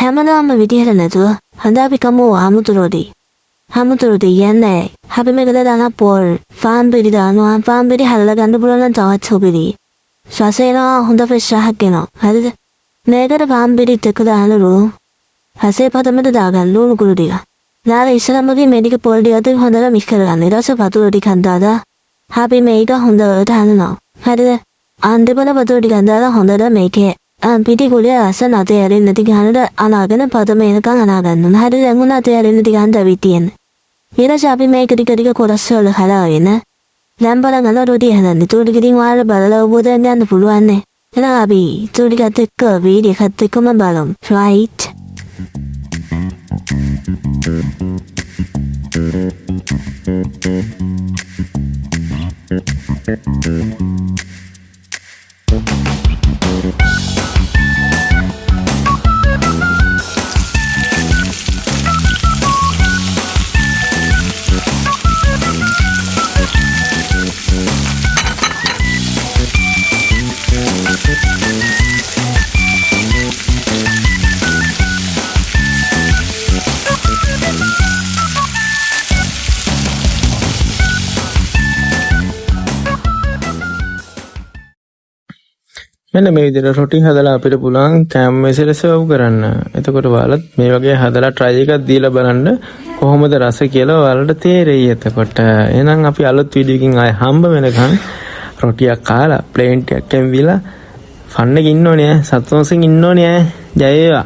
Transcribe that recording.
හැමදාම විදිහට නැතුව හඳ අපි කමු ආමුතුරෝදී. ආමුතුරෝදී යන්නේ අපි මේකද දාන පොල් ෆාම් බිරි දානවා ෆාම් බිරි හල්ලා ගන්න පුළුවන් නම් තවත් සුබිරි. ශ්වාසේනවා හොඳ ෆ්‍රෙෂ් එකක් එනවා. හරිද? මේකට ෆාම් බිරිත් එක්ක දානලු. හසේ පතමෙට දාගන්න ලුණු කුඩු ටික. දාලා ඉස්සරහමදී මේක පොල් ටිකත් හොඳට මික්ස් කරගන්න. ඊට පස්සේ වතුර ටිකක් දාලා අපි මේක හොඳට හදනවා. හරිද? අන්තිමට වතුර ටිකක් දාලා හොඳට මේකේ පිටි කුලිය අසන අතේ ඇරෙන්නේ නැති ගහනට අනාගෙන පතම එනකන් අනාගන්න. හරිද? දැන් උන අතේ ඇරෙන්නේ නැති ගහන්න ඇවි තියෙන. ඊට පස්සේ අපි මේක ටික ටික කොටස් වල හදාගෙන දැන් බලන්න රොටි හදන්න. ඒක ටිකකින් ඔයාලා බලලා ඔබට ගන්න පුළුවන් නේ. එහෙනම් අපි ඒක ටිකත් එක්ක වීඩියෝ එකත් එක්කම බලමු. right? මෙන්න මේ විදිහට රොටි හදලා අපිට පුළුවන් කැම් මේසෙට සර්ව් කරන්න. එතකොට ඔයාලත් මේ වගේ හදලා try එකක් දීලා බලන්න කොහොමද රස කියලා ඔයාලට තේරෙයි. එතකොට එහෙනම් අපි අලුත් වීඩියෝ එකකින් ආයෙ හම්බ වෙනකන් රොටියක් කාලා ප්ලේන් ටිකක් එම්විලා ෆන් එකේ ඉන්න ඕනේ. සතුටුසෙන් ඉන්න ඕනේ. ජය වේවා.